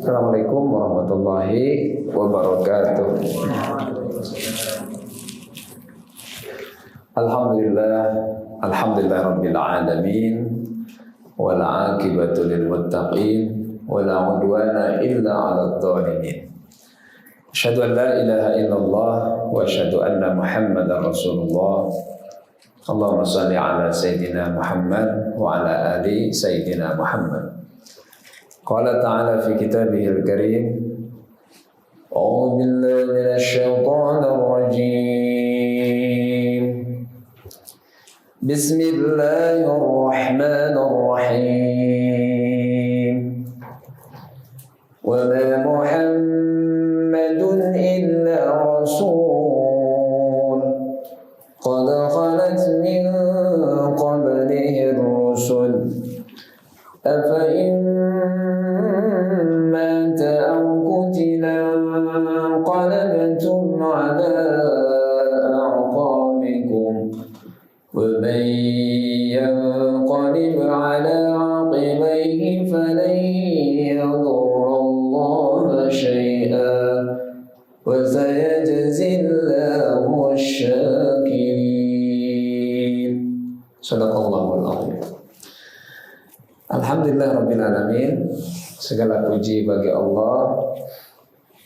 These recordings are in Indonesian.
Assalamualaikum warahmatullahi wabarakatuh. Alhamdulillah rabbil alamin wal aqibatu lil muttaqin wala udwana illa 'alal zalimin. Asyhadu an la ilaha illallah wa asyhadu anna Muhammadar Rasulullah. Allahumma shalli ala sayyidina Muhammad wa ala ali sayyidina Muhammad. Qala ta'ala fi kitabihil karim, a'udzu billahi minasy syaithanir rajim. Bismillahirrahmanirrahim. Wa ma Muhammadun illa rasul qad khalat min qablihi ar-rusul afa in مات أو قتل انقلبتم على أعقابكم ومن ينقلب على عقبيه فلن يضر الله شيئا وسيجزي الله الشاكرين. صدق الله العظيم. Alhamdulillah rabbil alamin. Segala puji bagi Allah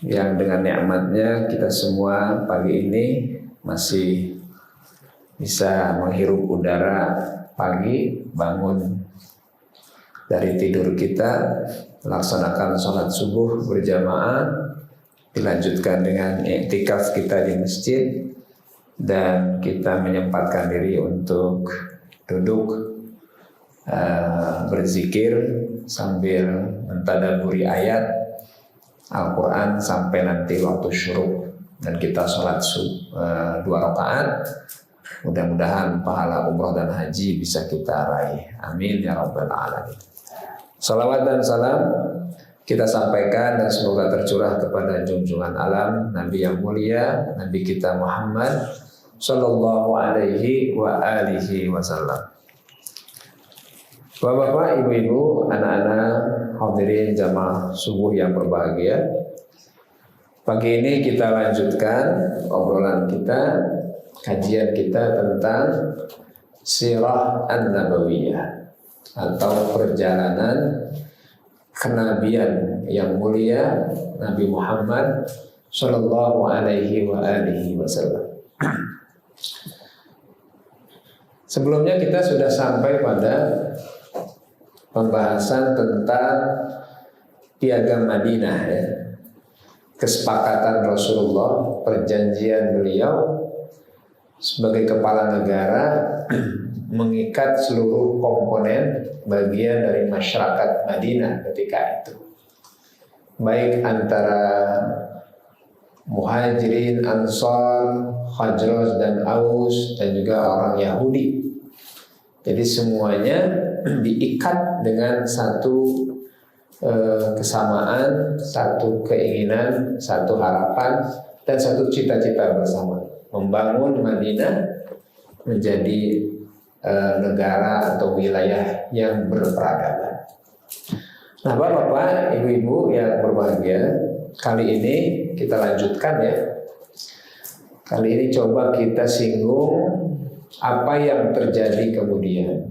yang dengan nikmatnya kita semua pagi ini masih bisa menghirup udara pagi, bangun dari tidur kita, melaksanakan sholat subuh berjamaah, dilanjutkan dengan iktikaf kita di masjid, dan kita menyempatkan diri untuk duduk berzikir sambil mentadaburi ayat Al-Quran sampai nanti waktu syuruk, dan kita sholat 2 rakaat. Mudah-mudahan pahala umrah dan haji bisa kita raih. Amin ya rabbal alamin. Salawat dan salam kita sampaikan dan semoga tercurah kepada junjungan alam Nabi yang mulia, Nabi kita Muhammad sallallahu alaihi wa alihi wasallam. Bapak-bapak, ibu-ibu, anak-anak, hadirin jamaah subuh yang berbahagia. Pagi ini kita lanjutkan obrolan kita, kajian kita tentang Sirah An-Nabawiyah atau perjalanan kenabian yang mulia Nabi Muhammad sallallahu alaihi wa alihi wasallam. Sebelumnya kita sudah sampai pada pembahasan tentang piagam Madinah, ya. Kesepakatan Rasulullah, perjanjian beliau sebagai kepala negara mengikat seluruh komponen bagian dari masyarakat Madinah ketika itu, baik antara Muhajirin, Ansar, Khazraj dan Aus, dan juga orang Yahudi. Jadi semuanya diikat dengan satu kesamaan, satu keinginan, satu harapan, dan satu cita-cita bersama, membangun Madinah menjadi negara atau wilayah yang berperadaban. Nah, bapak-bapak, ibu-ibu yang berbahagia, kali ini kita lanjutkan, ya. Kali ini coba kita singgung apa yang terjadi kemudian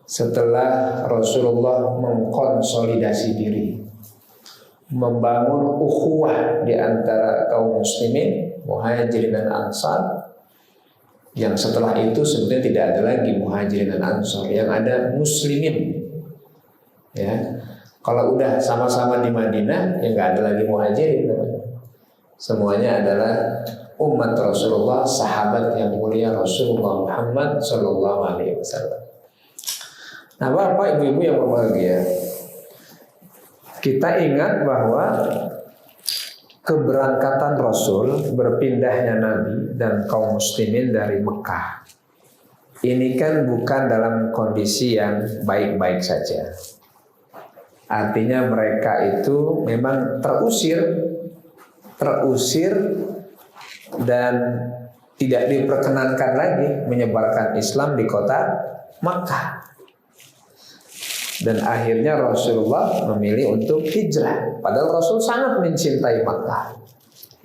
setelah Rasulullah mengkonsolidasi diri, membangun ukhuwah di antara kaum muslimin, Muhajirin dan Ansar, yang setelah itu sebenarnya tidak ada lagi Muhajirin dan Ansar, yang ada muslimin, ya. Kalau udah sama-sama di Madinah, ya nggak ada lagi Muhajirin, semuanya adalah umat Rasulullah, sahabat yang mulia Rasulullah Muhammad sallallahu alaihi wasallam. Nah, bapak ibu-ibu yang berbahagia, kita ingat bahwa keberangkatan Rasul, berpindahnya Nabi dan kaum muslimin dari Mekah, ini kan bukan dalam kondisi yang baik-baik saja. Artinya mereka itu memang terusir dan tidak diperkenankan lagi menyebarkan Islam di kota Makkah. Dan akhirnya Rasulullah memilih untuk hijrah. Padahal Rasul sangat mencintai Makkah.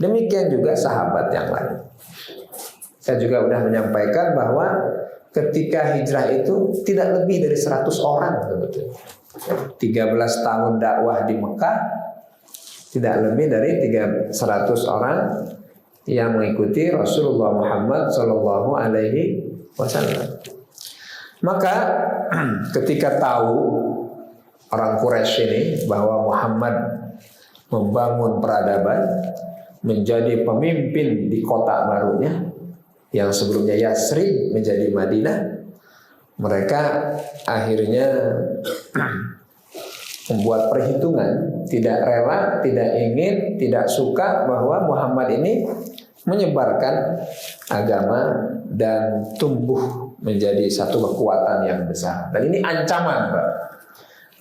Demikian juga sahabat yang lain. Saya juga sudah menyampaikan bahwa ketika hijrah itu tidak lebih dari 100 orang sebetulnya. 13 tahun dakwah di Mekah, tidak lebih dari 100 orang yang mengikuti Rasulullah Muhammad Sallallahu Alaihi Wasallam. Maka ketika tahu orang Quraisy ini bahwa Muhammad membangun peradaban, menjadi pemimpin di kota barunya yang sebelumnya Yasrib menjadi Madinah, mereka akhirnya membuat perhitungan, tidak rela, tidak ingin, tidak suka bahwa Muhammad ini menyebarkan agama dan tumbuh menjadi satu kekuatan yang besar. Dan ini ancaman, Pak.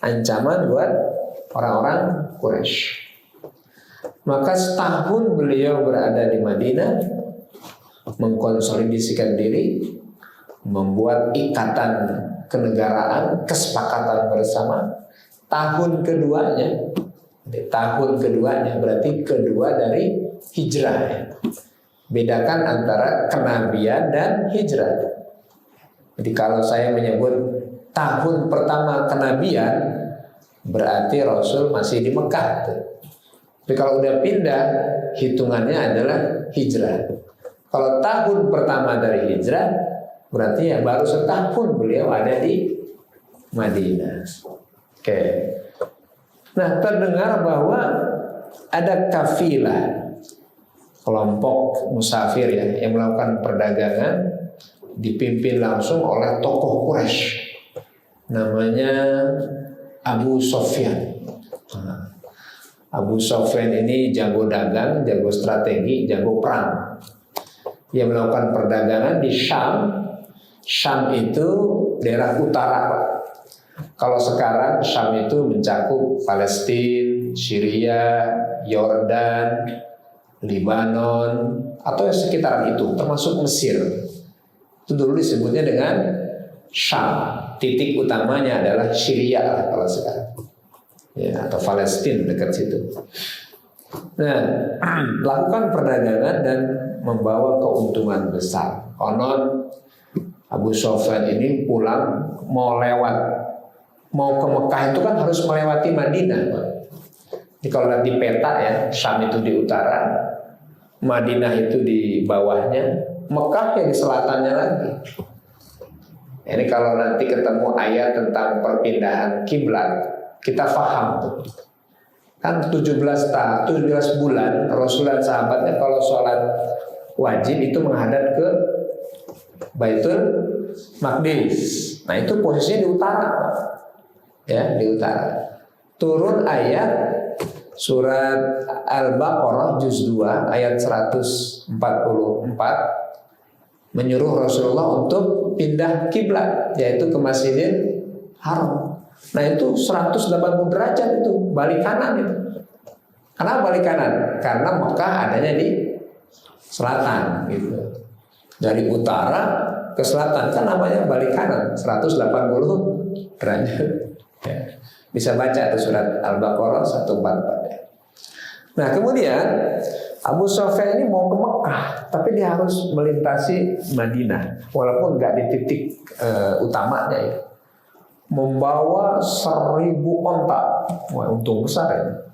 Ancaman buat orang-orang Quraisy. Maka setahun beliau berada di Madinah, mengkonsolidasikan diri, membuat ikatan kenegaraan, kesepakatan bersama. Tahun keduanya berarti kedua dari hijrah. Bedakan antara kenabian dan hijrah. Jadi kalau saya menyebut tahun pertama kenabian, berarti Rasul masih di Mekah. Tapi kalau udah pindah, hitungannya adalah hijrah. Kalau tahun pertama dari hijrah, berarti ya baru setahun beliau ada di Madinah. Oke. Nah, terdengar bahwa ada kafilah, kelompok musafir ya, yang melakukan perdagangan, dipimpin langsung oleh tokoh Quraisy, namanya Abu Sufyan. Abu Sufyan ini jago dagang, jago strategi, jago perang. Dia melakukan perdagangan di Syam. Syam itu daerah utara, Pak. Kalau sekarang Syam itu mencakup Palestina, Syria, Yordan, Lebanon, atau sekitaran itu, termasuk Mesir. Itu dulu disebutnya dengan Syam. Titik utamanya adalah Syria lah kalau sekarang. Ya, atau Palestina dekat situ. Nah, lakukan perdagangan dan membawa keuntungan besar. Konon Abu Sufyan ini pulang mau ke Mekah itu kan harus melewati Madinah. Jadi kalau lihat di peta ya, Syam itu di utara, Madinah itu di bawahnya, Mekah ya di selatannya lagi. Ini kalau nanti ketemu ayat tentang perpindahan kiblat, kita paham tuh. Kan 17 bulan Rasulullah sahabatnya kalau sholat wajib itu menghadap ke Baitul Maqdis. Nah itu posisinya di utara, ya di utara. Turun ayat surat Al-Baqarah juz 2 ayat 144 menyuruh Rasulullah untuk pindah kiblat, yaitu ke Masjidil Haram. Nah itu 180 derajat itu, balik kanan itu. Kenapa balik kanan? Karena Mekah adanya di selatan gitu. Dari utara ke selatan kan namanya balik kanan, 180 derajat. Ya. Bisa baca itu surat Al-Baqarah 144 ya. Nah kemudian Abu Sufyan ini mau ke Mekah, tapi dia harus melintasi Madinah, walaupun nggak di titik utamanya ya. Membawa 1000 onta, wah untung besar ya,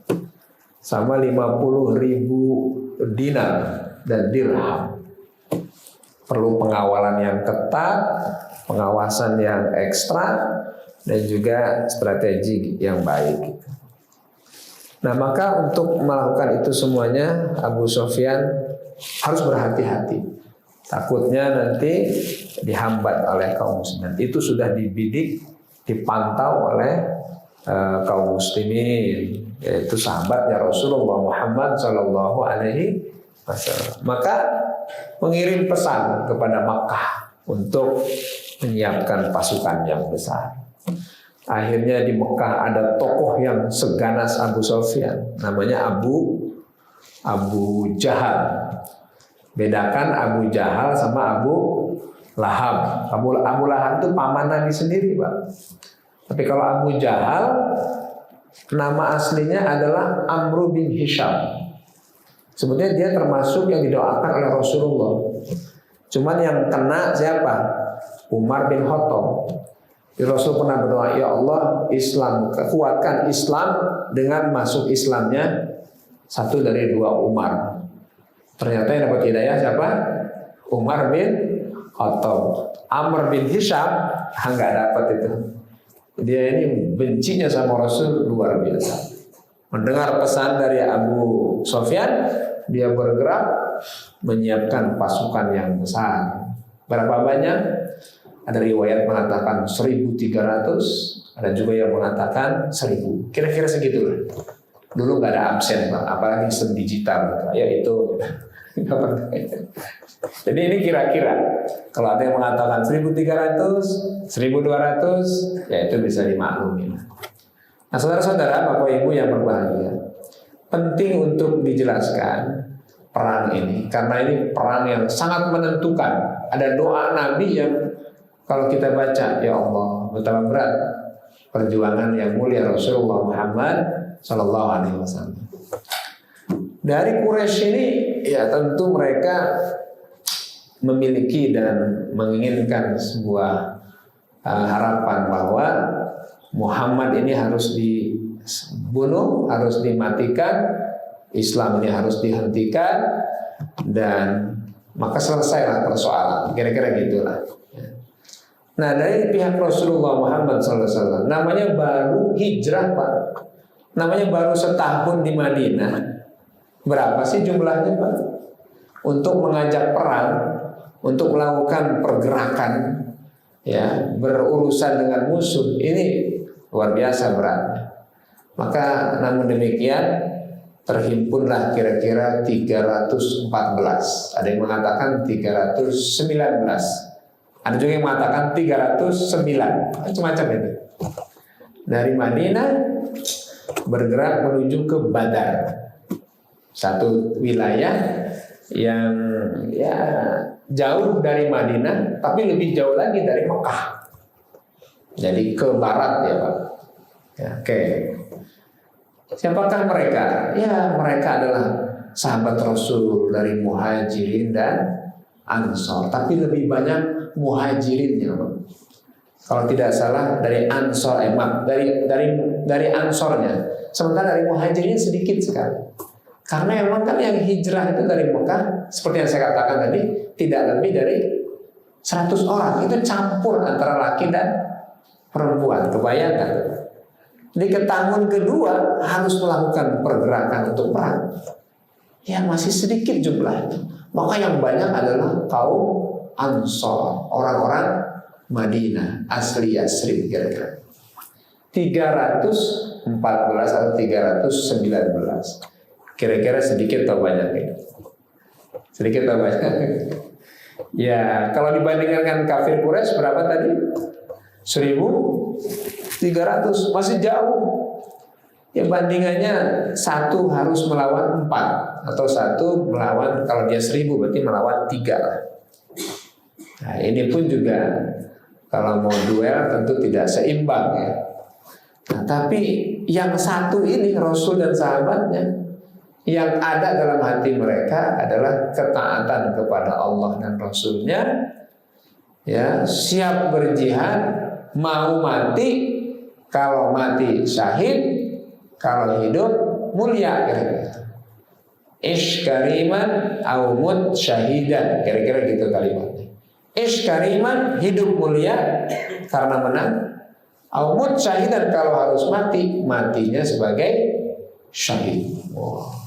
sama 50.000 dinar dan dirham. Perlu pengawalan yang ketat, pengawasan yang ekstra, dan juga strategi yang baik. Nah maka untuk melakukan itu semuanya Abu Sufyan harus berhati-hati. Takutnya nanti dihambat oleh kaum muslimin. Itu sudah dibidik, dipantau oleh kaum muslimin, yaitu sahabatnya Rasulullah Muhammad Sallallahu Alaihi Wasallam. Maka mengirim pesan kepada Makkah untuk menyiapkan pasukan yang besar. Akhirnya di Mekah ada tokoh yang seganas Abu Sufyan, namanya Abu Jahal. Bedakan Abu Jahal sama Abu Lahab. Abu Lahab itu paman Nabi sendiri, Pak. Tapi kalau Abu Jahal, nama aslinya adalah Amr bin Hisham. Sebetulnya dia termasuk yang didoakan oleh Rasulullah. Cuman yang kena siapa? Umar bin Khattab. Rasul pernah berdoa, ya Allah, Islam, kuatkan Islam dengan masuk Islamnya satu dari dua Umar. Ternyata yang dapat hidayah siapa? Umar bin Khattab. Amr bin Hisham nggak dapat itu. Dia ini bencinya sama Rasul luar biasa. Mendengar pesan dari Abu Sofyan, dia bergerak menyiapkan pasukan yang besar. Berapa banyak? Ada riwayat mengatakan 1.300, ada juga yang mengatakan 1.000. Kira-kira segitulah. Dulu nggak ada absen, Pak, apalagi sistem digital. Ya itu. Jadi ini kira-kira. Kalau ada yang mengatakan 1.300, 1.200, ya itu bisa dimaklumi. Nah, saudara-saudara, Bapak Ibu yang berbahagia, penting untuk dijelaskan perang ini, karena ini perang yang sangat menentukan. Ada doa Nabi yang kalau kita baca, ya Allah, betapa berat perjuangan yang mulia Rasulullah Muhammad Sallallahu Alaihi Wasallam. Dari Quraisy ini, ya tentu mereka memiliki dan menginginkan sebuah harapan bahwa Muhammad ini harus dibunuh, harus dimatikan, Islam ini harus dihentikan, dan maka selesailah persoalan. Kira-kira gitulah. Nah, dari pihak Rasulullah Muhammad SAW, namanya baru hijrah, Pak. Namanya baru setahun di Madinah. Berapa sih jumlahnya, Pak? Untuk mengajak perang, untuk melakukan pergerakan, ya, berurusan dengan musuh, ini luar biasa beratnya. Maka namun demikian terhimpunlah kira-kira 314. Ada yang mengatakan 319. Ada juga yang mengatakan 309. Macam-macam itu. Dari Madinah bergerak menuju ke Badar. Satu wilayah yang ya jauh dari Madinah, tapi lebih jauh lagi dari Mekah. Jadi ke barat ya, Pak. Ya, oke. Siapakah mereka? Ya, mereka adalah sahabat Rasul dari Muhajirin dan Ansor, tapi lebih banyak Muhajirinnya. Kalau tidak salah dari Ansor, dari Ansornya. Sementara dari Muhajirin sedikit sekali. Karena memang kan yang hijrah itu dari Mekah, seperti yang saya katakan tadi, tidak lebih dari 100 orang. Itu campur antara laki dan perempuan. Kebayangkan? Di tahun kedua harus melakukan pergerakan untuk perang. Ya masih sedikit jumlahnya. Maka yang banyak adalah kaum Ansor, orang-orang Madinah asli Yasrib kira-kira 314 atau 319. Kira-kira sedikit atau banyak ya? Sedikit atau banyak? Ya, kalau dibandingkan dengan kafir Quraisy berapa tadi? 1.300, masih jauh. Ya bandingannya satu harus melawan 4 atau satu melawan, kalau dia 1.000 berarti melawan 3 lah. Nah ini pun juga kalau mau duel tentu tidak seimbang ya. Nah, tapi yang satu ini Rasul dan sahabatnya, yang ada dalam hati mereka adalah ketaatan kepada Allah dan Rasulnya, ya siap berjihad, mau mati, kalau mati syahid, kalau hidup mulia kira-kira. Ish kariman au mut syahidan, kira-kira gitu kalimatnya. Ish kariman, hidup mulia karena menang, au mut syahidan, kalau harus mati, matinya sebagai syahid. Wow.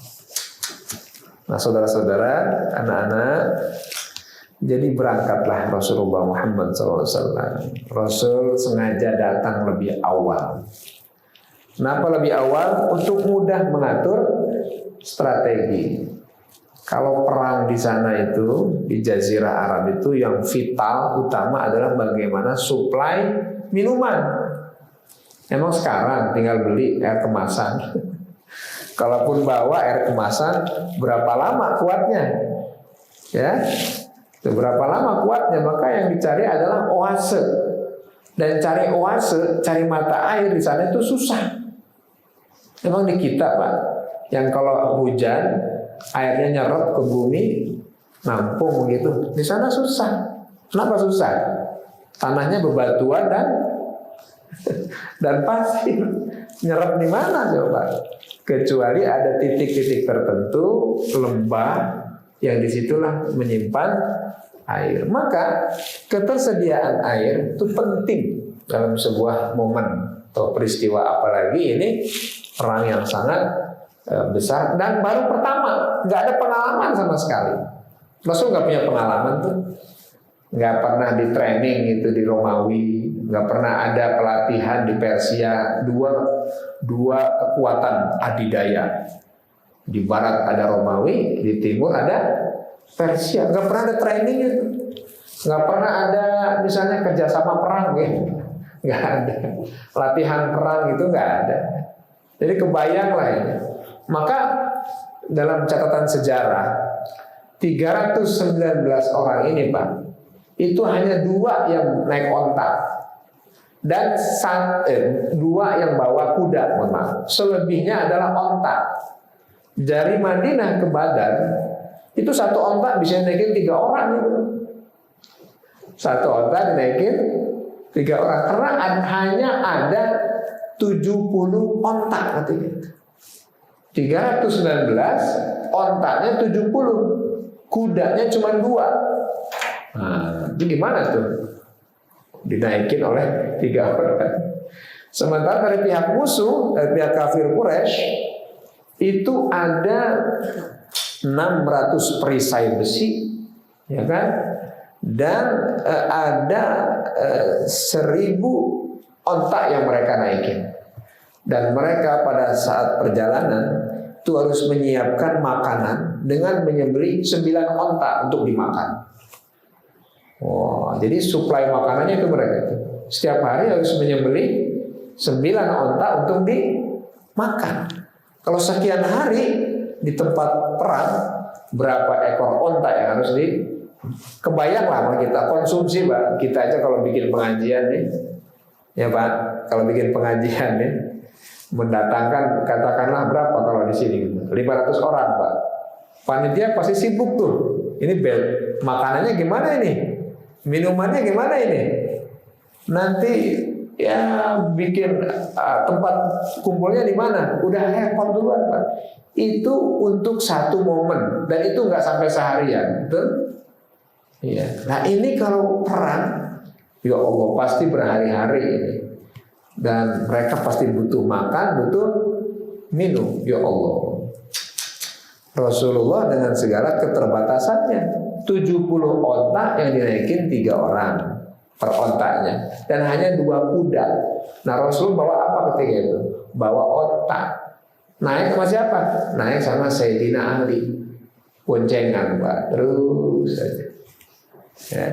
Nah saudara-saudara, anak-anak, jadi berangkatlah Rasulullah Muhammad SAW. Rasul sengaja datang lebih awal. Kenapa lebih awal? Untuk mudah mengatur strategi. Kalau perang di sana itu, di Jazirah Arab itu, yang vital utama adalah bagaimana suplai minuman. Emang sekarang tinggal beli air kemasan. Kalaupun bawa air kemasan, berapa lama kuatnya? Ya, berapa lama kuatnya? Maka yang dicari adalah oase. Dan cari oase, cari mata air di sana itu susah. Emang di kita Pak, yang kalau hujan airnya nyerap ke bumi, nampung gitu. Di sana susah. Kenapa susah? Tanahnya bebatuan dan pasir. Nyerap di mana coba? Kecuali ada titik-titik tertentu, lembah, yang disitulah menyimpan air. Maka ketersediaan air itu penting dalam sebuah momen atau peristiwa, apalagi ini perang yang sangat besar dan baru pertama, nggak ada pengalaman sama sekali. Rasul nggak punya pengalaman tuh, nggak pernah di training itu di Romawi, nggak pernah ada pelatihan di Persia. Dua kekuatan adidaya. Di barat ada Romawi, di timur ada Persia. Nggak pernah ada training itu, nggak pernah ada misalnya kerjasama perang gitu. Nggak ada latihan perang, itu nggak ada. Jadi kebayang lah ini. Maka dalam catatan sejarah 319 orang ini Pak, itu hanya 2 yang naik onta dan 2 yang bawa kuda, mohon maaf. Selebihnya adalah onta. Dari Madinah ke Badar itu 1 onta bisa naikin 3 orang gitu. 1 onta dinaikin 3 orang karena hanya ada 70 onta katanya. 319 ontanya 70, kudanya cuma 2. Nah, itu gimana tuh? Dinaikin oleh 3 orang. Sementara dari pihak musuh, dari pihak kafir Quraisy itu ada 600 perisai besi, ya kan? Dan ada 1000 onta yang mereka naikin. Dan mereka pada saat perjalanan itu harus menyiapkan makanan dengan menyembelih 9 onta untuk dimakan. Wah, jadi suplai makanannya itu mereka itu. Setiap hari harus menyembelih 9 onta untuk dimakan. Kalau sekian hari di tempat perang, berapa ekor onta yang harus kebayang lah kita konsumsi Pak. Kita aja kalau bikin pengajian nih, ya Pak, kalau bikin pengajian nih, mendatangkan katakanlah berapa kalau di sini 500 orang Pak. Panitia pasti sibuk tuh. Ini makanannya gimana ini? Minumannya gimana ini? Nanti ya bikin tempat kumpulnya di mana? Udah repot duluan Pak. Itu untuk 1 momen dan itu nggak sampai seharian, betul? Iya. Nah ini kalau perang, ya Allah pasti berhari-hari ini. Dan mereka pasti butuh makan, butuh minum, ya Allah. Rasulullah dengan segala keterbatasannya 70 onta yang dinaikin 3 orang per ontanya dan hanya 2 kuda. Nah Rasul bawa apa ketika itu? Bawa onta. Naik sama siapa? Naik sama Sayyidina Ali. Boncengan Pak, terus saja. Ya.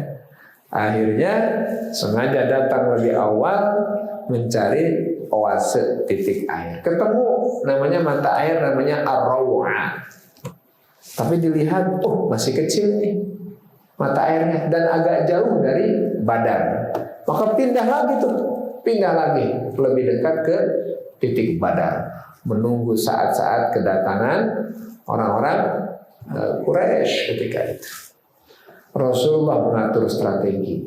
Akhirnya sengaja datang lebih awal mencari oase titik air. Ketemu namanya mata air namanya Ar-Raw'a. Tapi dilihat, oh masih kecil nih mata airnya dan agak jauh dari Badar. Maka pindah lagi lebih dekat ke titik Badar, menunggu saat-saat kedatangan orang-orang Quraisy ketika itu. Rasulullah mengatur strategi.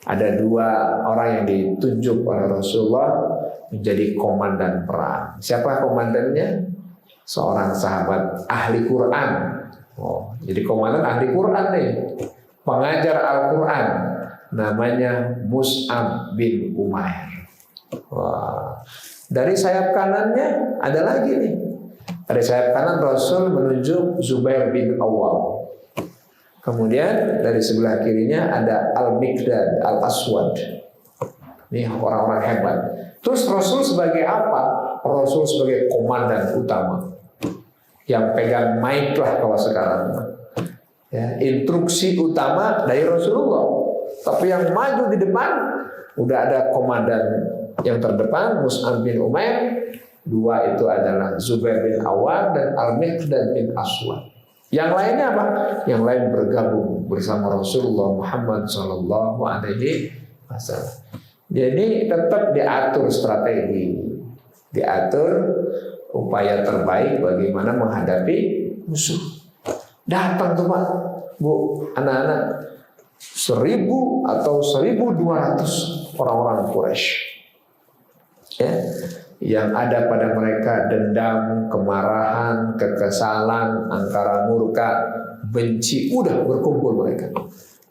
Ada 2 orang yang ditunjuk oleh Rasulullah menjadi komandan perang. Siapa komandannya? Seorang sahabat ahli Quran. Oh, jadi komandan ahli Quran nih, pengajar Al-Quran. Namanya Mus'ab bin Umair. Wah. Dari sayap kanannya ada lagi nih. Dari sayap kanan Rasul menunjuk Zubair bin Awwam. Kemudian dari sebelah kirinya ada Al-Miqdad Al-Aswad. Ini orang-orang hebat. Terus Rasul sebagai apa? Rasul sebagai komandan utama yang pegang mic lah kalau sekarang. Ya, instruksi utama dari Rasulullah. Tapi yang maju di depan udah ada komandan yang terdepan Mus'ab bin Umair. 2 itu adalah Zubair bin Awwam dan Al-Miqdad bin Aswad. Yang lainnya apa? Yang lain bergabung bersama Rasulullah Muhammad SAW. Jadi tetap diatur strategi, diatur upaya terbaik bagaimana menghadapi musuh. Datang tuh Pak, Bu, anak-anak 1.000 atau 1.200 orang-orang Quraisy, ya, yang ada pada mereka dendam, kemarahan, kekesalan, angkara murka, benci, udah berkumpul mereka.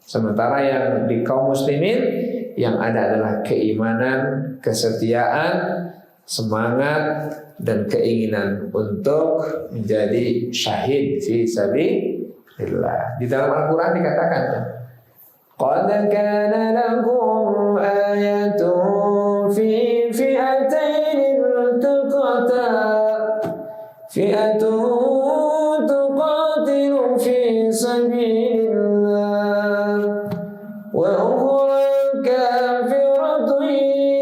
Sementara yang di kaum muslimin yang ada adalah keimanan, kesetiaan, semangat, dan keinginan untuk menjadi syahid fi sabilillah. Di dalam Al-Quran dikatakan, qad kana lakum ayatun fi fi'atain iltaqata fi'atun tuqatilu fi sabilillah wa ukhra kafiratun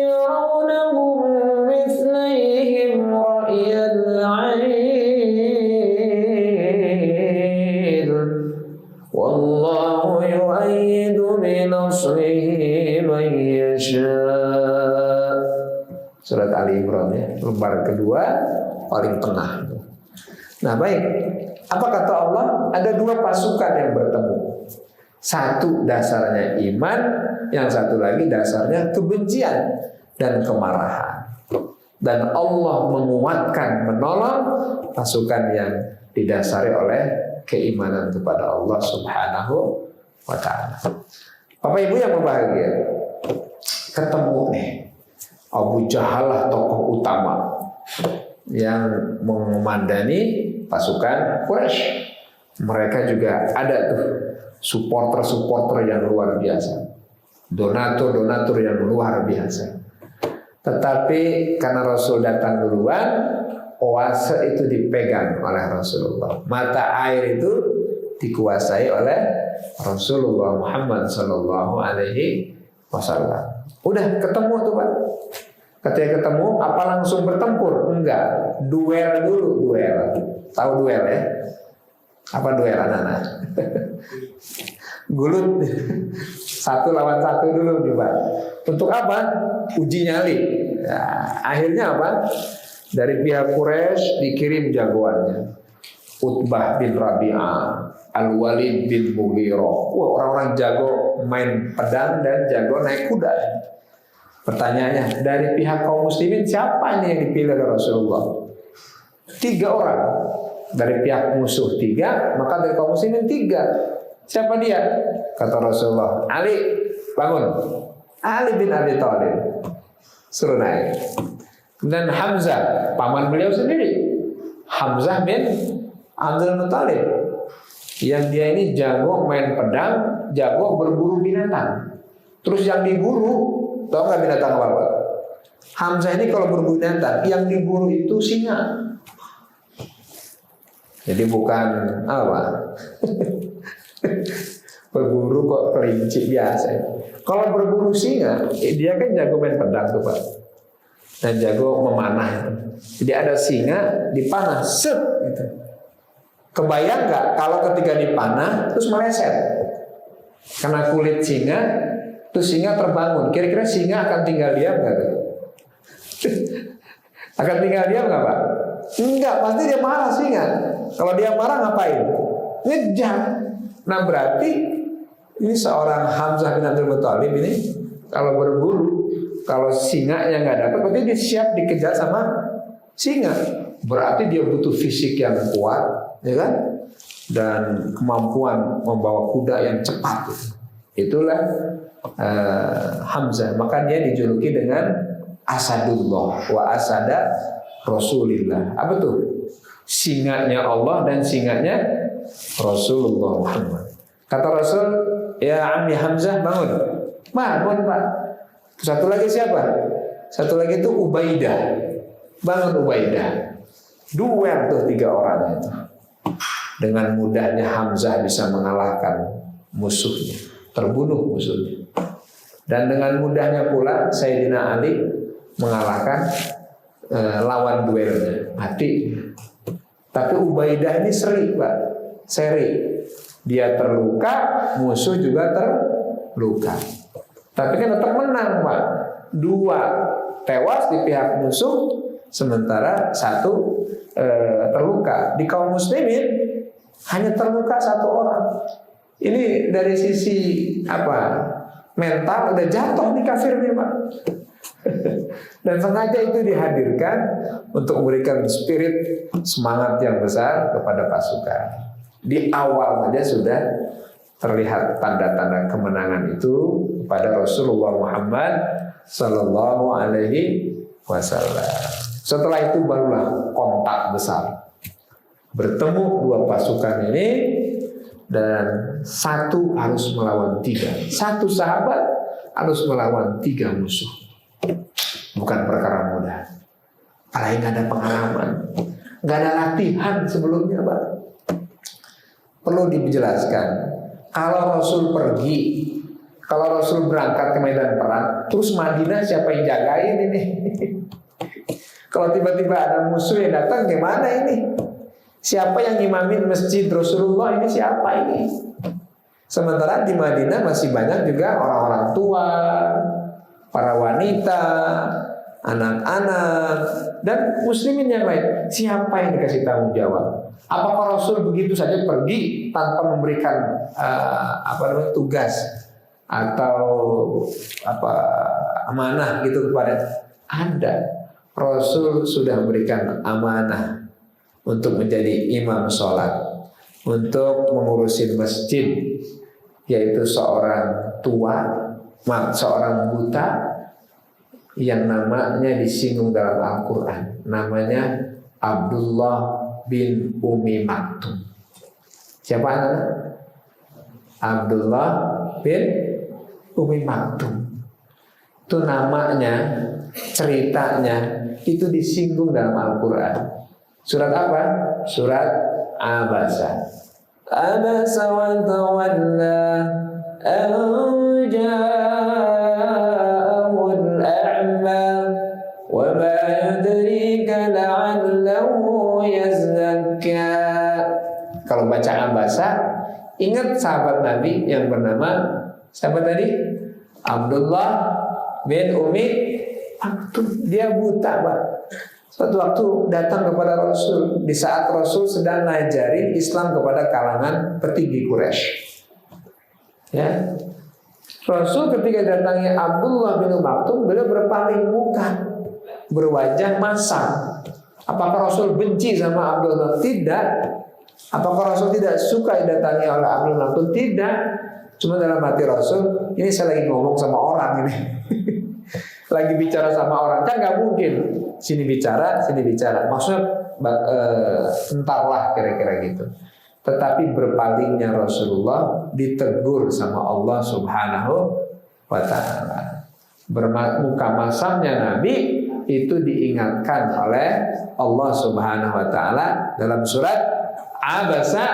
yarawunahum mithlaihim ra'yal 'ain wallahu yu'ayyidu binasrihi man yasha. Surat Ali Imran, ya, lembar kedua paling tengah. Nah baik, apa kata Allah? Ada dua pasukan yang bertemu. Satu dasarnya iman, yang satu lagi dasarnya kebencian dan kemarahan. Dan Allah menguatkan, menolong pasukan yang didasari oleh keimanan kepada Allah Subhanahu wa ta'ala. Bapak Ibu yang berbahagia, ketemu nih Abu Jahal lah, tokoh utama yang mengomandani pasukan Quraisy. Mereka juga ada tuh supporter-supporter yang luar biasa, donatur-donatur yang luar biasa. Tetapi karena Rasul datang duluan, oase itu dipegang oleh Rasulullah. Mata air itu dikuasai oleh Rasulullah Muhammad Sallallahu Alaihi Wasallam. Udah ketemu tuh Pak. Ketika ketemu, apa langsung bertempur? Enggak, duel dulu, duel. Tahu duel ya? Apa duel anak-anak? Gulut. 1 lawan 1 dulu nih Pak. Untuk apa? Uji nyali. Nah, akhirnya apa? Dari pihak Quraisy dikirim jagoannya, Utbah bin Rabi'ah, Al-Walid bin Mughirah. Wah, orang-orang jago main pedang dan jago naik kuda. Pertanyaannya, dari pihak kaum muslimin siapa ini yang dipilih oleh Rasulullah? 3 orang. Dari pihak musuh 3, maka dari kaum muslimin 3. Siapa dia? Kata Rasulullah, Ali, bangun. Ali bin Abi Thalib, suruh naik. Dan Hamzah, paman beliau sendiri, Hamzah bin Abdul Muthalib, yang dia ini jago main pedang, jago berburu binatang. Terus yang diburu, tahu nggak binatang apa? Hamzah ini kalau berburu binatang, yang diburu itu singa. Jadi bukan apa? Berburu kok kelinci biasa. Kalau berburu singa, dia kan jago main pedang tuh Pak, dan jago memanah. Jadi ada singa dipanah, set gitu. Kebayang nggak kalau ketika dipanah terus meleset? Karena kulit singa, terus singa terbangun. Kira-kira singa akan tinggal diam nggak? Akan tinggal diam nggak Pak? Enggak, pasti dia marah singa. Kalau dia marah ngapain? Ngejar. Nah berarti ini seorang Hamzah bin Abdul Muthalib ini kalau berburu, kalau singanya nggak dapat, berarti dia siap dikejar sama singa. Berarti dia butuh fisik yang kuat, ya kan? Dan kemampuan membawa kuda yang cepat. Itulah Hamzah. Maka dia dijuluki dengan Asadullah wa Asada Rasulillah. Apa tuh? Singanya Allah dan singanya Rasulullah Muhammad. Kata Rasul, ya Ammi Hamzah, bangun. Bangun Pak. Satu lagi siapa? Satu lagi itu Ubaidah. Bangun Ubaidah. Duel tuh 3 orang itu. Dengan mudahnya Hamzah bisa mengalahkan musuhnya, terbunuh musuhnya. Dan dengan mudahnya pula Sayyidina Ali mengalahkan lawan duelnya, mati. Tapi Ubaidah ini seri Pak, seri. Dia terluka, musuh juga terluka. Tapi kan tetap menang Pak. 2 tewas di pihak musuh, sementara 1 terluka. Di kaum muslimin hanya terluka 1 orang. Ini dari sisi mental udah jatuh nih kafirnya, Pak. Dan sengaja itu dihadirkan untuk memberikan spirit semangat yang besar kepada pasukan. Di awal saja sudah terlihat tanda-tanda kemenangan itu pada Rasulullah Muhammad Sallallahu Alaihi Wasallam. Setelah itu barulah kontak besar, bertemu 2 pasukan ini, dan 1 harus melawan 3. 1 sahabat harus melawan 3 musuh. Bukan perkara mudah. Apalagi nggak ada pengalaman, nggak ada latihan sebelumnya, Pak. Perlu dijelaskan. Kalau Rasul pergi, kalau Rasul berangkat ke medan perang, terus Madinah siapa yang jagain ini? Kalau tiba-tiba ada musuh yang datang, gimana ini? Siapa yang ngimamin masjid Rasulullah ini, siapa ini? Sementara di Madinah masih banyak juga orang-orang tua, para wanita, anak-anak, dan muslimin yang lain. Siapa yang dikasih tanggung jawab? Apakah Rasul begitu saja pergi tanpa memberikan tugas atau amanah gitu kepada? Ada. Rasul sudah memberikan amanah untuk menjadi imam sholat, untuk mengurusin masjid, yaitu seorang tua, seorang buta yang namanya disinggung dalam Al-Quran. Namanya Abdullah bin Umi Maktum. Siapa namanya? Abdullah bin Umi Maktum. Itu namanya, ceritanya itu disinggung dalam Al-Quran. Surat apa? Surat Abasa. Abasa wa tawalla an ja'ahul a'ma wa ma yudrika la'allahu yazakka. Kalau baca Abasa, ingat sahabat Nabi yang bernama siapa tadi? Abdullah bin Umi Maktum. Dia buta, Pak. Suatu waktu datang kepada Rasul di saat Rasul sedang ngajarin Islam kepada kalangan petinggi Quraisy. Ya, Rasul ketika datangnya Abdullah bin Maktum, beliau berpaling muka, berwajah masam. Apakah Rasul benci sama Abdullah? Tidak. Apakah Rasul tidak suka didatangi oleh Abdullah bin Maktum? Tidak. Cuma dalam hati Rasul, ini saya lagi ngomong sama orang ini. Lagi bicara sama orang, kan nggak mungkin sini bicara, maksudnya entarlah kira-kira gitu. Tetapi berpalingnya Rasulullah ditegur sama Allah Subhanahu wa Ta'ala. Bermuka masamnya Nabi itu diingatkan oleh Allah Subhanahu wa Ta'ala dalam surat Abasa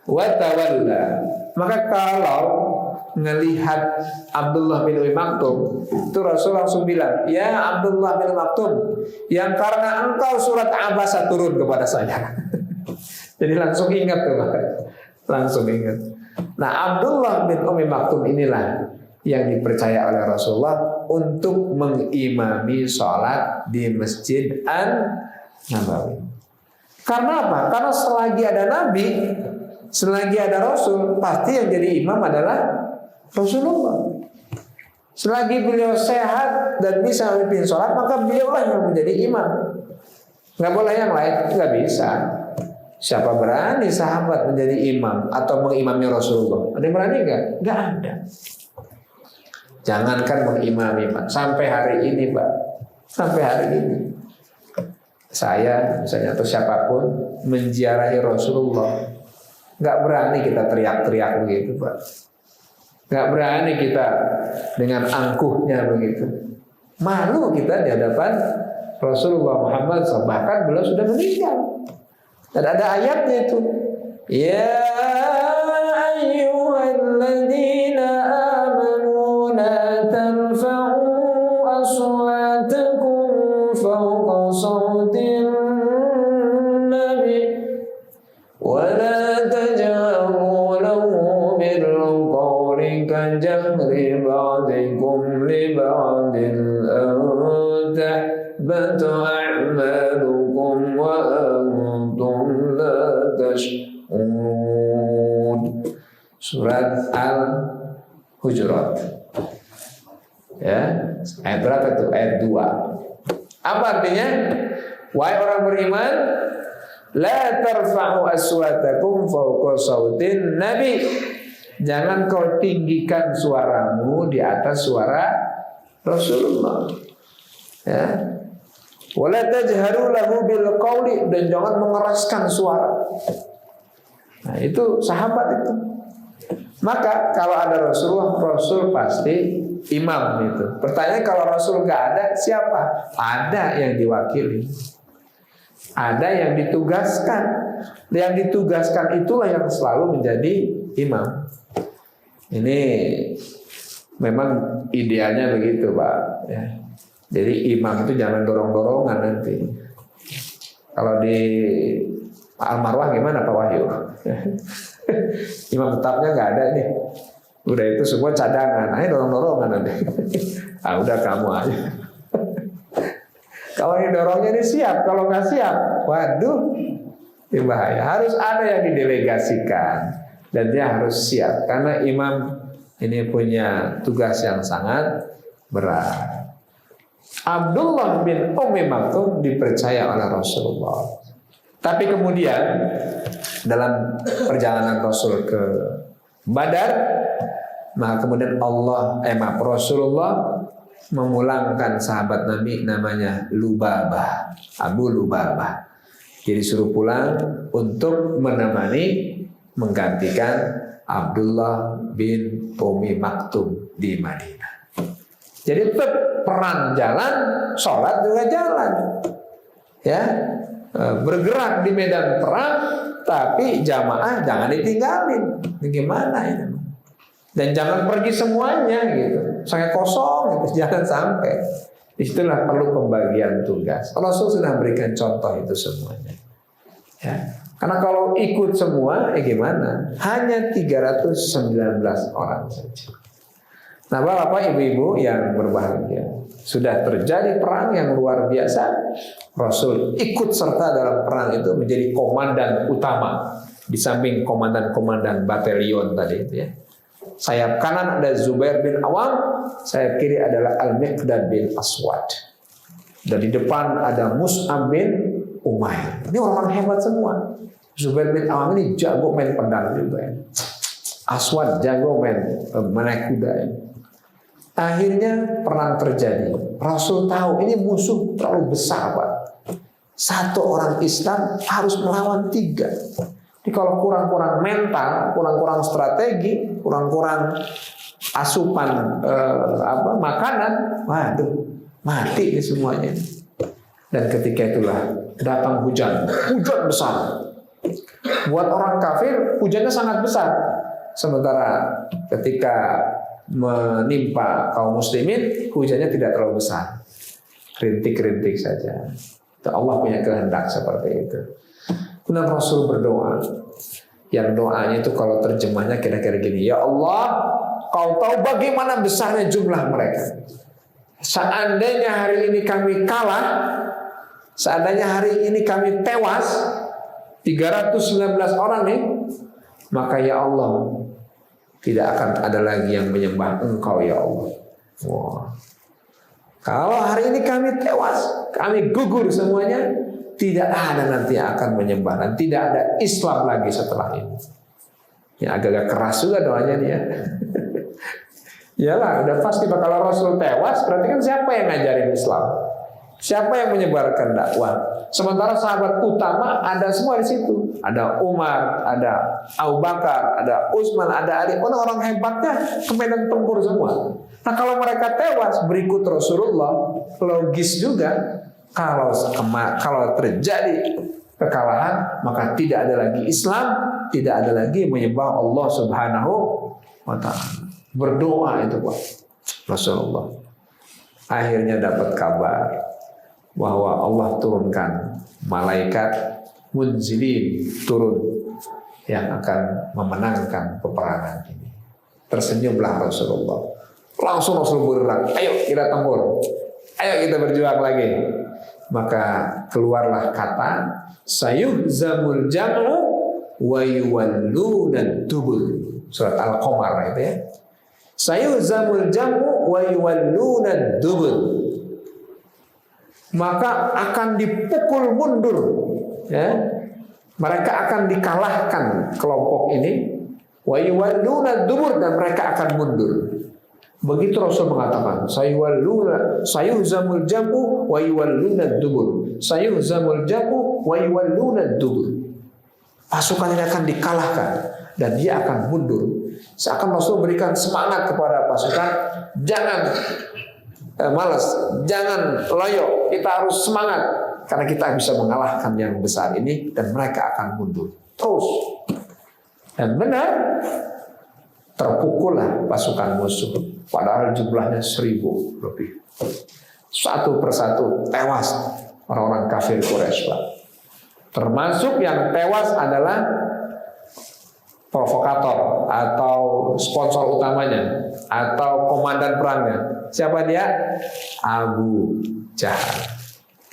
wa Tawalla. Maka kalau ngelihat Abdullah bin Umi Maktum, itu Rasul langsung bilang, ya Abdullah bin Maktum, yang karena engkau surat Abasa turun kepada saya. Jadi langsung ingat tuh, langsung ingat. Nah, Abdullah bin Umi Maktum inilah yang dipercaya oleh Rasulullah untuk mengimami sholat di Masjid An-Nabawi. Karena apa? Karena selagi ada Nabi, selagi ada Rasul, pasti yang jadi imam adalah Rasulullah. Selagi beliau sehat dan bisa memimpin sholat, maka beliaulah yang menjadi imam. Nggak boleh yang lain, nggak bisa. Siapa berani sahabat menjadi imam atau mengimami Rasulullah? Ada yang berani nggak? Nggak ada. Jangankan mengimami, Pak. Sampai hari ini, Pak. Sampai hari ini, saya misalnya atau siapapun menziarahi Rasulullah, nggak berani kita teriak-teriak begitu, Pak. Nggak berani kita dengan angkuhnya begitu. Malu kita di hadapan Rasulullah Muhammad SAW. Bahkan beliau sudah meninggal. Dan ada ayatnya itu. Ya ayyuhalladzina amanu la tarfa'u aswatakum fawqa sawtin nabi wa la tajharu lahu bil qawli كجهر بعضكم لبعض أن تحبط أعمالكم وأنتم لا تشعرون. Surat Al-Hujurat. Ya, ayat berapa itu? Ayat 2. Apa artinya? Wahai orang beriman, la tarfa'u aswatakum fawqa sautin nabi. Jangan kau tinggikan suaramu di atas suara Rasulullah. Ya. Wala tajharu lahu bil qawli, dan jangan mengeraskan suara. Nah, itu sahabat itu. Maka kalau ada Rasulullah, Rasul pasti imam itu. Pertanyaan, kalau Rasul nggak ada, siapa? Ada yang diwakili, ada yang ditugaskan. Yang ditugaskan itulah yang selalu menjadi imam. Ini memang idealnya begitu, Pak. Ya. Jadi imam itu jangan dorong-dorongan nanti. Kalau di Al-Marwah gimana Pak Wahyu? Imam tetapnya nggak ada nih. Udah itu semua cadangan. Ayo dorong-dorongan nanti. Ah, udah kamu aja. Kalau ini dorongnya ini siap, kalau nggak siap, waduh, ini bahaya. Harus ada yang didelegasikan dan dia harus siap karena imam ini punya tugas yang sangat berat. Abdullah bin Ummi Maktum dipercaya oleh Rasulullah. Tapi kemudian dalam perjalanan Rasul ke Badar, maka kemudian Rasulullah memulangkan sahabat Nabi namanya Lubabah, Abu Lubabah. Jadi suruh pulang untuk menemani, menggantikan Abdullah bin Ummi Maktum di Madinah. Jadi tetap perang jalan, sholat juga jalan, ya, bergerak di medan perang, tapi jamaah jangan ditinggalin. Gimana ini? Dan jangan pergi semuanya gitu, saya kosong gitu, jangan sampai. Disitulah perlu pembagian tugas. Rasul sudah berikan contoh itu semuanya. Ya. Karena kalau ikut semua, gimana? Hanya 319 orang saja. Nah, Bapak Ibu yang berbahagia, sudah terjadi perang yang luar biasa. Rasul ikut serta dalam perang itu menjadi komandan utama di samping komandan-komandan batalion tadi itu ya. Sayap kanan ada Zubair bin Awam, sayap kiri adalah Al-Miqdad bin Aswad. Dan di depan ada Mus'ab bin Umair. Ini orang hebat semua. Zubair bin Awam ini jago main pedang juga ya. Aswad jago main menaik kuda ya. Akhirnya perang terjadi. Rasul tahu ini musuh terlalu besar, Pak. Satu orang Islam harus melawan 3. Jadi kalau kurang-kurang mental, kurang-kurang strategi, kurang-kurang asupan makanan, waduh, mati semuanya. Dan ketika itulah datang hujan besar. Buat orang kafir hujannya sangat besar. Sementara ketika menimpa kaum muslimin, hujannya tidak terlalu besar, rintik-rintik saja. Allah punya kehendak seperti itu. Kemudian Rasul berdoa, yang doanya itu kalau terjemahnya kira-kira gini: ya Allah, Kau tahu bagaimana besarnya jumlah mereka. Seandainya hari ini kami kalah, seandainya hari ini kami tewas, 319 orang nih, maka ya Allah, tidak akan ada lagi yang menyembah Engkau ya Allah. Wah. Kalau hari ini kami tewas, kami gugur semuanya, tidak ada nanti yang akan menyembah, dan tidak ada Islam lagi setelah ini. Ya agak-agak keras juga doanya dia. Yalah, udah pasti kalau Rasul tewas, berarti kan siapa yang ngajarin Islam? Siapa yang menyebarkan dakwah? Sementara sahabat utama ada semua di situ. Ada Umar, ada Abu Bakar, ada Utsman, ada Ali. Orang-orang hebatnya ke medan tempur semua. Nah kalau mereka tewas berikut Rasulullah, logis juga kalau terjadi kekalahan, maka tidak ada lagi Islam, tidak ada lagi menyembah Allah Subhanahu wa Ta'ala. Berdoa itu Pak Rasulullah. Akhirnya dapat kabar bahwa Allah turunkan malaikat munzilin turun yang akan memenangkan peperangan ini. Tersenyumlah Rasulullah. Langsung Rasul bergerak, ayo kita tempur, ayo kita berjuang lagi. Maka keluarlah kata sayuhzamul jam'u wa yuwalluna dubur. Surat Al-Qamar itu ya. Sayuhzamul jam'u wa yuwalluna dubur. Maka akan dipukul mundur, ya. Mereka akan dikalahkan kelompok ini, wa yuwalluna dubur, dan mereka akan mundur. Begitu Rasul mengatakan, sayuhzamul jam'u wa yuwalluna dubur. Sayuhzamul jam'u wa yuwalluna dubur. Pasukan ini akan dikalahkan dan dia akan mundur. Seakan Rasul berikan semangat kepada pasukan, jangan malas, jangan loyo, kita harus semangat karena kita bisa mengalahkan yang besar ini dan mereka akan mundur terus. Dan benar, terpukullah pasukan musuh, padahal jumlahnya 1000 lebih. Satu persatu tewas orang-orang kafir Quraisy, Pak. Termasuk yang tewas adalah provokator atau sponsor utamanya atau komandan perangnya. Siapa dia? Abu Jahal.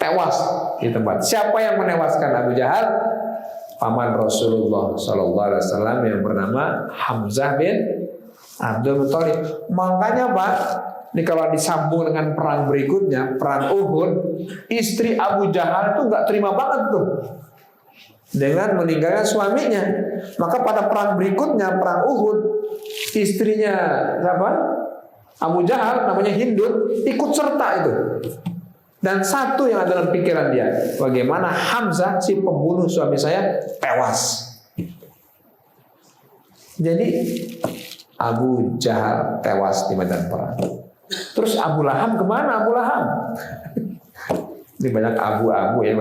Tewas di tempat. Siapa yang menewaskan Abu Jahal? Paman Rasulullah SAW yang bernama Hamzah bin Abdul Muthalib. Makanya Pak, ini kalau disambung dengan perang berikutnya, perang Uhud, istri Abu Jahal itu nggak terima banget tuh dengan meninggalkan suaminya. Maka pada perang berikutnya, perang Uhud, istrinya siapa? Abu Jahal, namanya Hindun, ikut serta itu. Dan satu yang ada dalam pikiran dia, bagaimana Hamzah, si pembunuh suami saya, tewas. Jadi Abu Jahal tewas di medan perang. Terus Abu Lahab kemana? Abu Lahab ini banyak abu-abu ya.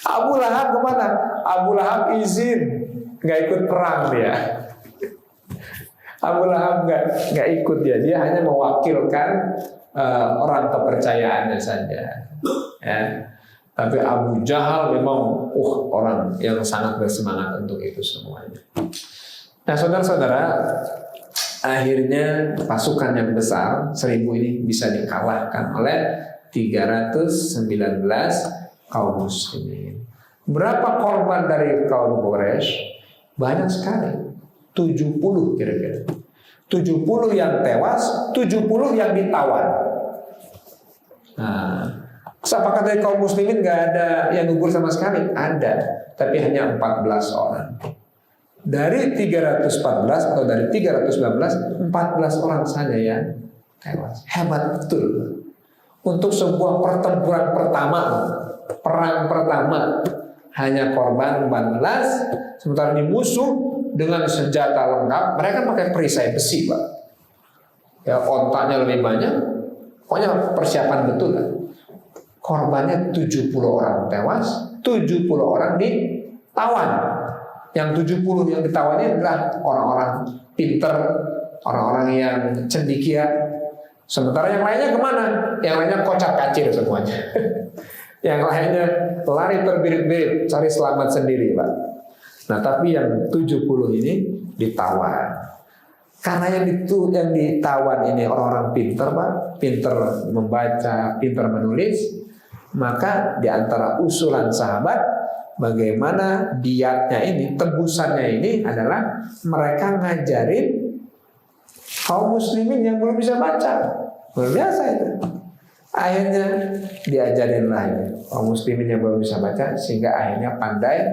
Abu Lahab kemana? Abu Lahab izin, nggak ikut perang dia. Abu Lahab nggak ikut dia hanya mewakilkan orang kepercayaannya saja. Ya. Tapi Abu Jahal memang orang yang sangat bersemangat untuk itu semuanya. Nah, saudara-saudara, akhirnya pasukan yang besar 1000 ini bisa dikalahkan oleh 319 kaum muslimin. Berapa korban dari kaum Quraisy? Banyak sekali. 70 kira-kira. 70 yang tewas, 70 yang ditawan. Nah, apakah dari kaum muslimin nggak ada yang gugur sama sekali? Ada, tapi hanya 14 orang. Dari 314 atau dari 319, 14 orang saja yang tewas. Hebat betul. Untuk sebuah pertempuran pertama, perang pertama, hanya korban 14, sementara ini musuh dengan senjata lengkap. Mereka pakai perisai besi, Pak. Ya, ontaknya lebih banyak. Pokoknya persiapan betul lah. Korbannya 70 orang tewas, 70 orang ditawan. Yang 70 yang ditawannya adalah orang-orang pinter, orang-orang yang cendekia. Sementara yang lainnya kemana? Yang lainnya kocak kacir semuanya. Yang lainnya lari terbirit-birit, cari selamat sendiri, Pak. Nah, tapi yang 70 ini ditawan. Karena yang ditawan ini orang-orang pinter, Pak, pinter membaca, pinter menulis, maka di antara usulan sahabat, bagaimana diatnya ini, tebusannya ini adalah mereka ngajarin kaum muslimin yang belum bisa baca. Luar biasa itu. Akhirnya diajarinlah ini kaum muslimin yang belum bisa baca, sehingga akhirnya pandai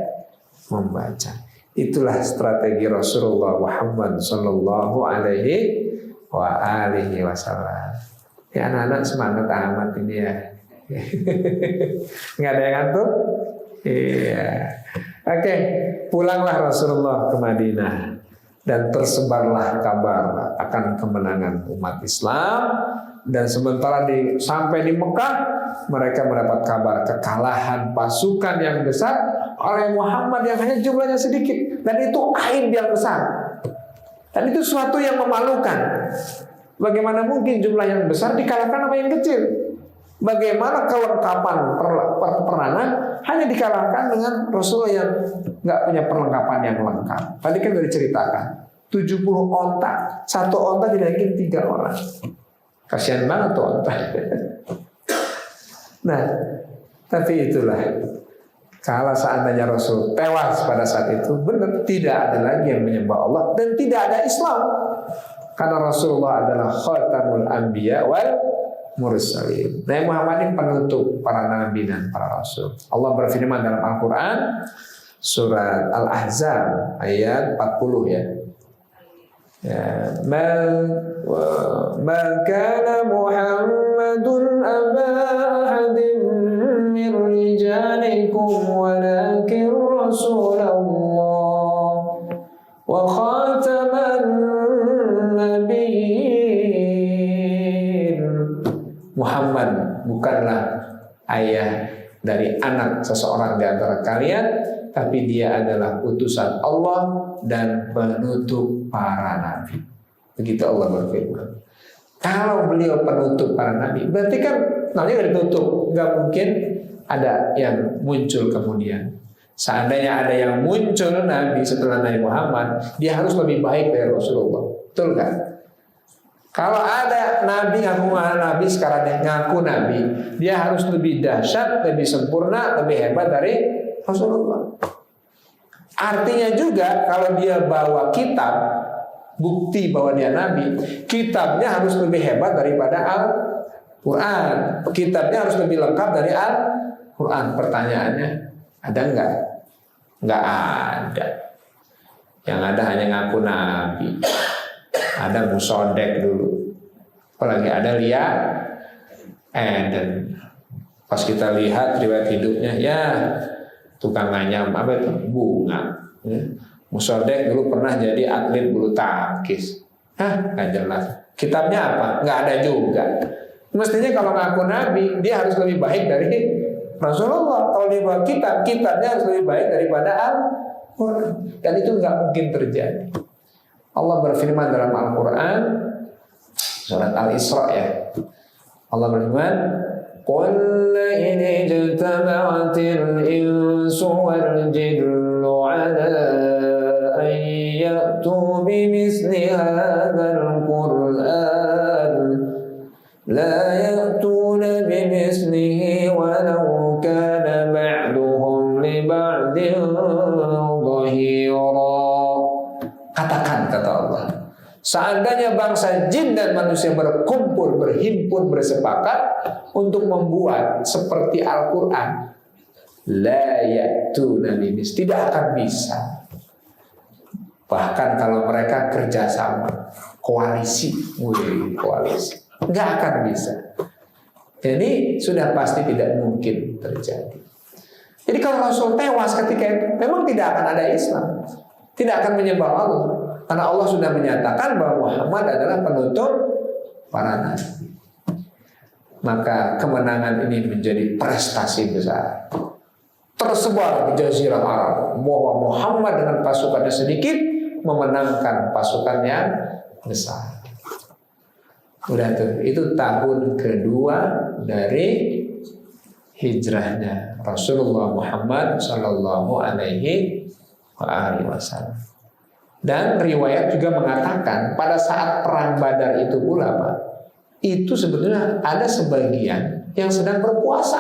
membaca. Itulah strategi Rasulullah Muhammad Sallallahu Alaihi Wasallam. Ya, anak-anak semangat amat ini ya. Nggak ada yang ngantuk? Iya. Oke, pulanglah Rasulullah ke Madinah dan tersebarlah kabar akan kemenangan umat Islam. Dan sementara sampai di Mekah, mereka mendapat kabar kekalahan pasukan yang besar oleh Muhammad yang hanya jumlahnya sedikit, dan itu aib yang besar. Dan itu suatu yang memalukan. Bagaimana mungkin jumlah yang besar dikalahkan sama yang kecil? Bagaimana kelengkapan peperangan hanya dikalahkan dengan Rasulullah yang nggak punya perlengkapan yang lengkap. Tadi kan sudah diceritakan. 70 onta. Satu onta dinaikin 3 orang. Kasihan banget tuh onta. Nah, tapi itulah, kalau seandainya Rasul tewas pada saat itu, benar tidak ada lagi yang menyembah Allah dan tidak ada Islam. Karena Rasulullah adalah khatamul anbiya wal mursalin. Nabi Muhammad ini penutup para nabi dan para rasul. Allah berfirman dalam Al-Quran surat Al-Ahzab ayat 40 ya. Ma kana Muhammadun aba ahadin min rijalikum walakin Rasulullah wa khataman nabiyyin. Muhammad bukanlah ayah dari anak seseorang di antara kalian, tapi dia adalah utusan Allah dan penutup para nabi. Begitu Allah berfirman. Kalau beliau penutup para nabi, berarti kan namanya ditutup, nggak mungkin ada yang muncul kemudian. Seandainya ada yang muncul nabi setelah Nabi Muhammad, dia harus lebih baik dari Rasulullah, betul kan? Kalau ada nabi ngaku nabi sekarang yang ngaku nabi, dia harus lebih dahsyat, lebih sempurna, lebih hebat dari Rasulullah. Artinya juga kalau dia bawa kitab, bukti bahwa dia nabi, kitabnya harus lebih hebat daripada Al-Quran. Kitabnya harus lebih lengkap dari Al-Quran. Pertanyaannya, ada enggak? Enggak ada. Yang ada hanya ngaku nabi. Ada Musodek dulu, apalagi ada Lia Eden. Pas kita lihat riwayat hidupnya, ya tukang nganyam apa itu bunga. Musodek dulu pernah jadi atlet bulu tangkis. Nggak jelas. Kitabnya apa? Nggak ada juga. Mestinya kalau ngaku nabi, dia harus lebih baik dari Rasulullah. Kalau dia bawa kitab, kitabnya harus lebih baik daripada Al-Quran. Dan itu nggak mungkin terjadi. Allah berfirman dalam Al-Quran surat Al-Isra ya. Allah berfirman, "Qul in ijtama'atil insu wal jinnu 'ala an ya'tu bimithli hadzal Qur'an la ya'tuna bimithlihi walau kana ba'duhum li ba'din dhahira." Katakan, kata Allah, seandainya bangsa jin dan manusia berkumpul, berhimpun, bersepakat untuk membuat seperti Al-Quran, la ya'tuna bimis, tidak akan bisa. Bahkan kalau mereka kerjasama, koalisi, nggak akan bisa. Jadi sudah pasti tidak mungkin terjadi. Jadi kalau Rasul tewas ketika itu, memang tidak akan ada Islam, tidak akan menyembah Allah, karena Allah sudah menyatakan bahwa Muhammad adalah penutup para nabi. Maka kemenangan ini menjadi prestasi besar. Tersebar di Jazirah Arab bahwa Muhammad dengan pasukannya sedikit memenangkan pasukan yang besar. Udah tuh, itu tahun kedua dari hijrahnya Rasulullah Muhammad Sallallahu Alaihi Wasallam. Dan riwayat juga mengatakan pada saat perang Badar itu pula, Pak, itu sebetulnya ada sebagian yang sedang berpuasa,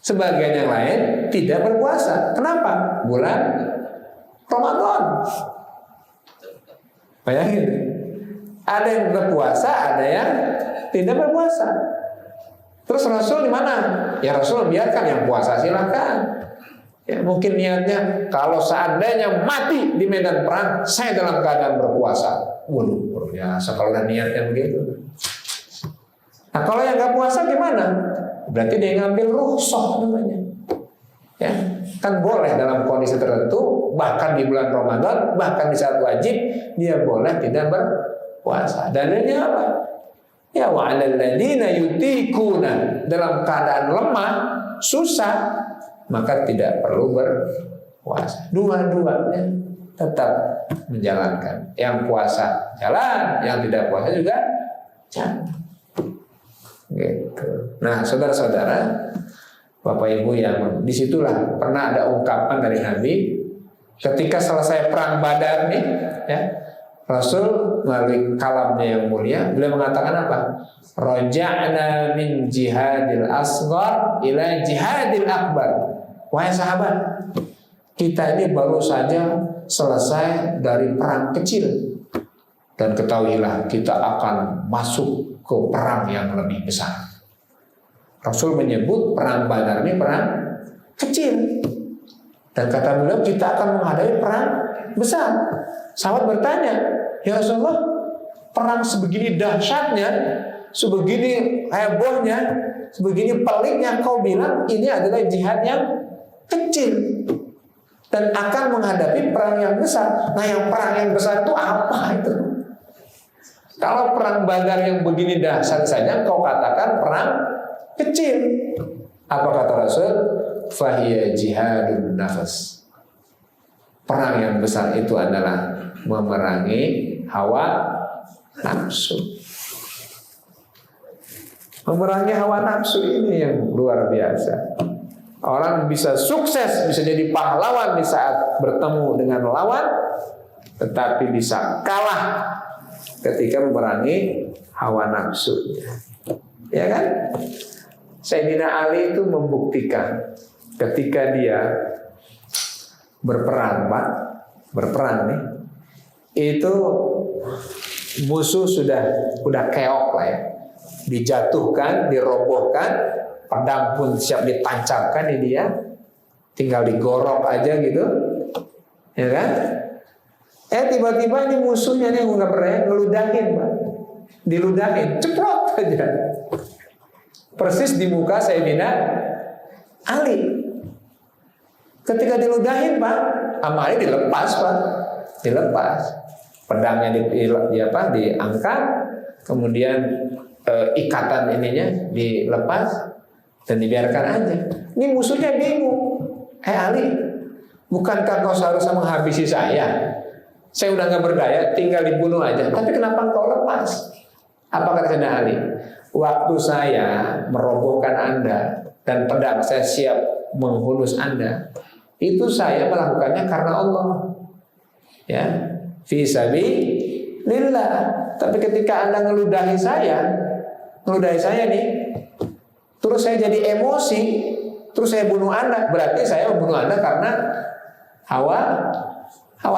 sebagian yang lain tidak berpuasa. Kenapa? Bulan Ramadan. Bayangin, ada yang berpuasa, ada yang tidak berpuasa. Terus Rasul di mana? Ya Rasul biarkan yang puasa silakan. Ya, mungkin niatnya kalau seandainya mati di medan perang, saya dalam keadaan berpuasa. Waduh, ya kalau niatnya begitu. Nah kalau yang nggak puasa gimana? Berarti dia ngambil rukhsah namanya. Ya, kan boleh dalam kondisi tertentu, bahkan di bulan Ramadan, bahkan di saat wajib, dia boleh tidak berpuasa. Dalilnya apa? Ya wa'alal ladina yutikuna, dalam keadaan lemah, susah, maka tidak perlu berpuasa. Dua-duanya tetap menjalankan. Yang puasa jalan, yang tidak puasa juga jalan. Gitu. Nah, saudara-saudara, Bapak Ibu yang disitulah pernah ada ungkapan dari Nabi, Ketika selesai perang Badar nih, ya, Rasul melalui kalamnya yang mulia, beliau mengatakan apa? Raja'na min jihadil asghar ila jihadil akbar. Wahai sahabat, kita ini baru saja selesai dari perang kecil, dan ketahuilah kita akan masuk ke perang yang lebih besar. Rasul menyebut perang Badar ini perang kecil, dan kata beliau kita akan menghadapi perang besar. Sahabat bertanya, ya Rasulullah, perang sebegini dahsyatnya, sebegini hebohnya, sebegini peliknya, kau bilang ini adalah jihad yang kecil dan akan menghadapi perang yang besar. Nah, yang perang yang besar itu apa itu? Kalau perang Badar yang begini dahsyat saja kau katakan perang kecil. Apa kata Rasul? Fahiya jihadun nafas. Perang yang besar itu adalah memerangi hawa nafsu. Memerangi hawa nafsu ini yang luar biasa. Orang bisa sukses, bisa jadi pahlawan di saat bertemu dengan lawan, tetapi bisa kalah ketika memerangi hawa nafsunya. Ya kan? Sayyidina Ali itu membuktikan ketika dia berperang nih, itu musuh sudah keok lah ya, dijatuhkan, dirobohkan, pedang pun siap ditancapkan di dia, tinggal digorok aja gitu, ya kan? Tiba-tiba ini musuhnya nih nggak pernah ngeludahin, Pak, diludahin, ceprot aja, persis di muka Sayyidina Ali. Ketika diludahin, Pak, sama Ali dilepas, Pak, dilepas, pedangnya diangkat, kemudian ikatan ininya dilepas dan dibiarkan aja. Ini musuhnya bingung. Ali, bukankah kau seharusnya menghabisi saya? Saya udah nggak berdaya, tinggal dibunuh aja. Tapi kenapa kau lepas? Apa kata Ali? Waktu saya merobohkan Anda dan pedang saya siap menghunus Anda, itu saya melakukannya karena Allah, ya, fi sabilillah. Tapi ketika Anda ngeludahi saya nih, terus saya jadi emosi, terus saya bunuh Anda, berarti saya membunuh Anda karena hawa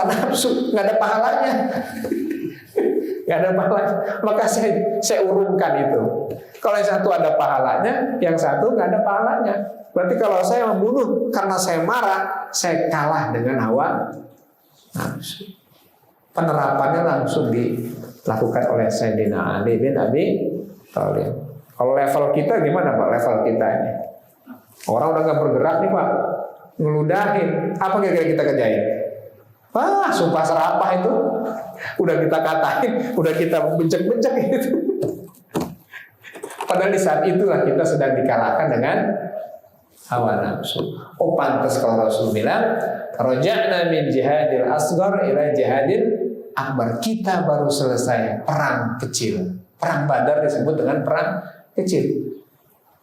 nafsu, nggak ada pahalanya. Nggak ada pahalanya. Maka saya urungkan itu. Kalau yang satu ada pahalanya, yang satu nggak ada pahalanya. Berarti kalau saya membunuh karena saya marah, saya kalah dengan hawa nafsu. Penerapannya langsung dilakukan oleh Sayyidina Ali bin Abi Thalib. Kalau level kita gimana, Pak? Level kita ini, orang udah nggak bergerak nih, Pak, ngeludahin. Apa kira-kira kita kerjain? Wah, sumpah serapah itu. Udah kita katain, udah kita benceng-benceng gitu. Padahal di saat itulah kita sedang dikalahkan dengan hawa nafsu. Oh, pantas kalau Rasul bilang, raja'na min jihadil asghar ila jihadil akbar. Kita baru selesai perang kecil. Perang Badar disebut dengan perang kecil.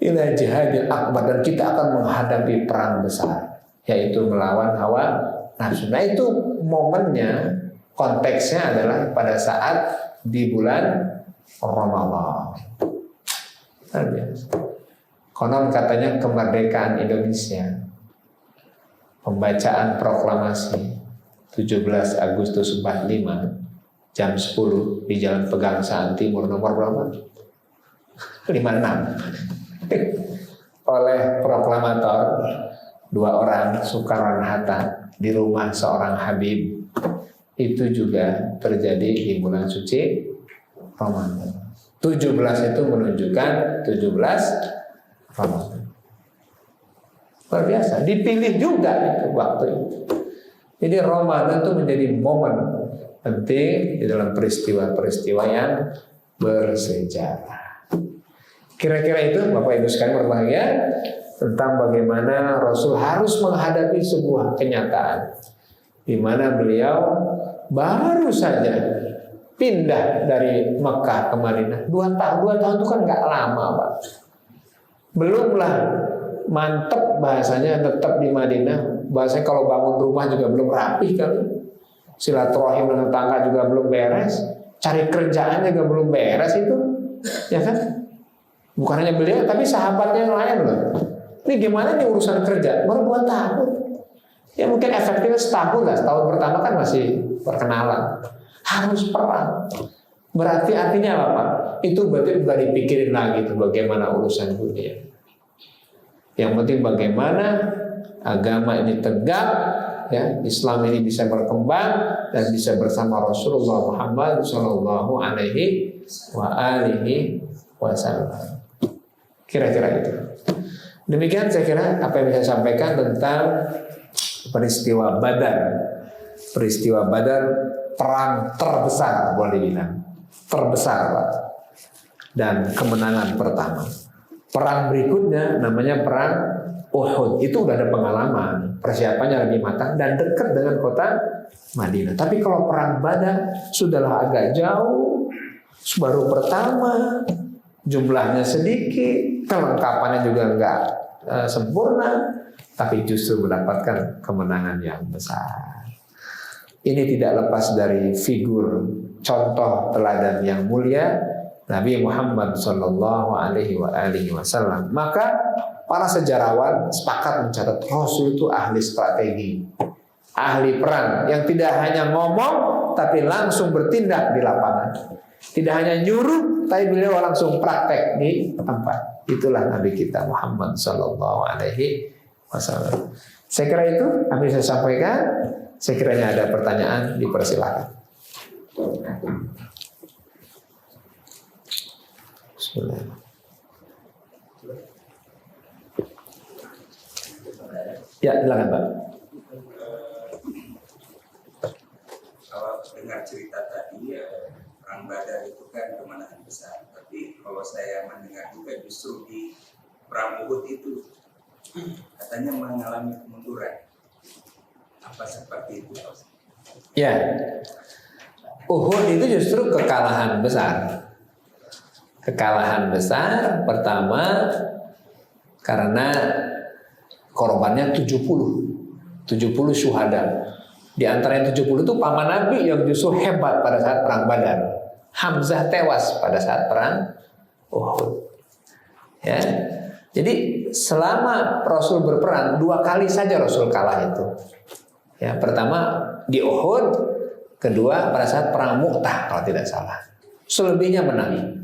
Ila jihadil akbar, dan kita akan menghadapi perang besar, yaitu melawan hawa nafsu. Nah, itu momennya, konteksnya adalah pada saat di bulan Ramadan. Konon katanya kemerdekaan Indonesia, pembacaan proklamasi 17 Agustus 45 jam 10 di Jalan Pegangsaan Timur nomor berapa? 56 oleh proklamator dua orang, Soekarno dan Hatta, di rumah seorang Habib. Itu juga terjadi di bulan suci Ramadan. 17 itu menunjukkan 17 Ramadan. Luar biasa, dipilih juga itu waktu itu. Jadi Ramadan itu menjadi momen penting di dalam peristiwa-peristiwa yang bersejarah. Kira-kira itu Bapak Ibu sekalian berbahagia, tentang bagaimana Rasul harus menghadapi sebuah kenyataan di mana beliau baru saja pindah dari Mekah ke Madinah. 2 tahun itu kan nggak lama, Pak. Belumlah mantep bahasanya, tetap di Madinah. Bahasanya kalau bangun rumah juga belum rapi kali, silaturahim dengan tetangga juga belum beres, cari kerjaan juga belum beres itu, ya kan? Bukan hanya beliau, tapi sahabatnya yang lain loh. Ini gimana nih urusan kerja? Baru 2 tahun. Ya mungkin efektifnya setahun lah. Setahun pertama kan masih perkenalan. Harus perang. Berarti artinya apa? Itu berarti bukan dipikirin lagi tuh bagaimana urusan dunia. Yang penting bagaimana agama ini tegak, ya, Islam ini bisa berkembang dan bisa bersama Rasulullah Muhammad Shallallahu Alaihi Wasallam. Kira-kira itu. Demikian saya kira apa yang bisa saya sampaikan tentang peristiwa Badar. Peristiwa Badar, perang terbesar boleh dibilang, terbesar Pak. Dan kemenangan pertama. Perang berikutnya namanya perang Uhud. Itu udah ada pengalaman, persiapannya lebih matang dan dekat dengan kota Madinah. Tapi kalau perang Badar sudahlah agak jauh, baru pertama, jumlahnya sedikit, kelengkapannya juga enggak sempurna, tapi justru mendapatkan kemenangan yang besar. Ini tidak lepas dari figur contoh teladan yang mulia Nabi Muhammad Sallallahu Alaihi Wasallam. Maka para sejarawan sepakat mencatat Rasul itu ahli strategi, ahli perang yang tidak hanya ngomong tapi langsung bertindak di lapangan. Tidak hanya nyuruh, tapi beliau langsung praktek di tempat. Itulah Nabi kita Muhammad Sallallahu Alaihi Wasallam. Saya kira itu yang bisa saya sampaikan. Sekiranya ada pertanyaan, dipersilakan. Bismillah. Ya, silakan Pak. Kalau dengar cerita tadi, perang Badar itu kan kemenangan besar. Tapi kalau saya mendengar juga justru di perang Uhud itu katanya mengalami kemunduran. Apa seperti itu? Ya, Uhud itu justru kekalahan besar. Kekalahan besar pertama karena korbannya 70 syuhada. Di antara yang 70 itu paman Nabi yang justru hebat pada saat perang Badar. Hamzah tewas pada saat perang Uhud. Ya. Jadi selama Rasul berperang 2 kali saja Rasul kalah itu. Ya, pertama di Uhud, kedua pada saat perang Mu'tah kalau tidak salah. Selebihnya menang.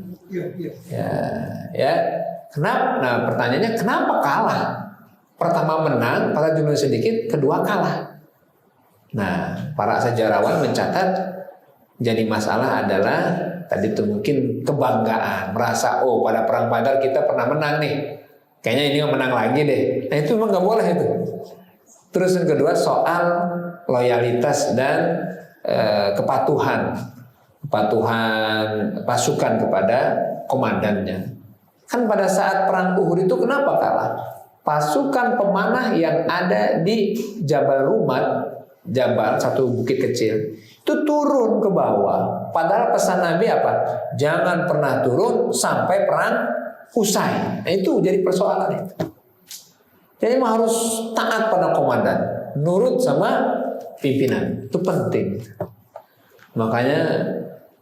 Ya. Kenapa? Nah, pertanyaannya kenapa kalah? Pertama menang, pada jumlah sedikit, kedua kalah. Nah, para sejarawan mencatat jadi masalah adalah tadi itu mungkin kebanggaan, merasa pada perang Badar kita pernah menang nih. Kayaknya ini menang lagi deh. Nah, itu memang nggak boleh itu. Terus yang kedua soal loyalitas dan kepatuhan pasukan kepada komandannya. Kan pada saat perang Uhud itu kenapa kalah? Pasukan pemanah yang ada di Jabal Rumat, satu bukit kecil, itu turun ke bawah. Padahal pesan Nabi apa? Jangan pernah turun sampai perang usai. Nah, itu jadi persoalan itu. Jadi harus taat pada komandan, nurut sama pimpinan. Itu penting. Makanya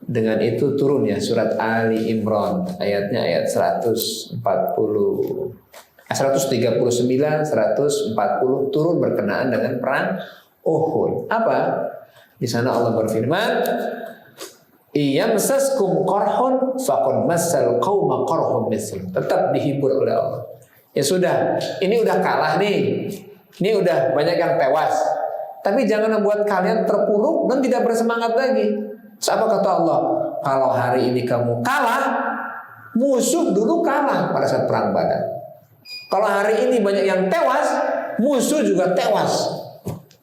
dengan itu turun ya surat Ali Imran ayatnya ayat 139, 140 turun berkenaan dengan perang Uhud. Apa? Di sana Allah berfirman, "Iyamsaskum qarhun faqad massal qauma qarhun misl." Tetap dihibur oleh Allah. Ya sudah, ini udah kalah nih. Ini udah banyak yang tewas. Tapi jangan membuat kalian terpuruk dan tidak bersemangat lagi. Apa kata Allah? Kalau hari ini kamu kalah, musuh dulu kalah pada saat perang Badar. Kalau hari ini banyak yang tewas, musuh juga tewas.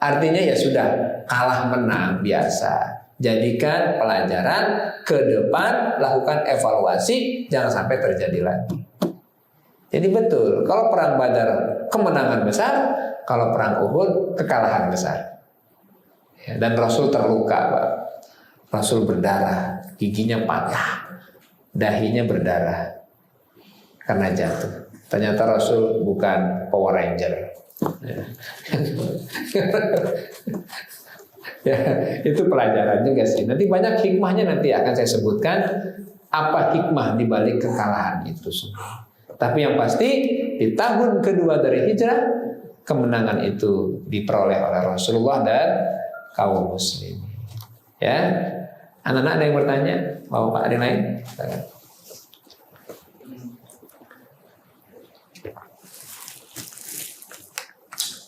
Artinya ya sudah, kalah menang biasa. Jadikan pelajaran ke depan, lakukan evaluasi, jangan sampai terjadi lagi. Jadi betul, kalau perang Badar kemenangan besar, kalau perang Uhud kekalahan besar. Ya, dan Rasul terluka, Pak. Rasul berdarah, giginya patah, dahinya berdarah karena jatuh. Ternyata Rasul bukan Power Ranger. Ya, itu pelajaran juga sih. Nanti banyak hikmahnya nanti akan saya sebutkan apa hikmah di balik kekalahan itu semua. Tapi yang pasti di tahun kedua dari hijrah kemenangan itu diperoleh oleh Rasulullah dan kaum muslimin. Ya, anak-anak ada yang bertanya? Mau Pak ada yang lain? Silakan.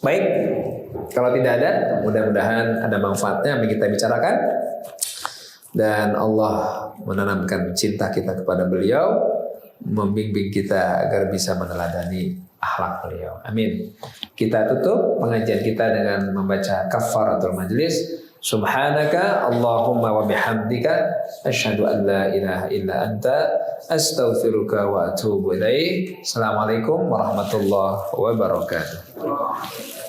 Baik, kalau tidak ada, mudah-mudahan ada manfaatnya yang kita bicarakan dan Allah menanamkan cinta kita kepada beliau, membimbing kita agar bisa meneladani akhlak beliau. Amin. Kita tutup pengajian kita dengan membaca kafaratul majlis. Subhanaka Allahumma wa bihamdika asyhadu an la ilaha illa anta astaghfiruka wa atubu ilaik. Assalamualaikum warahmatullahi wabarakatuh.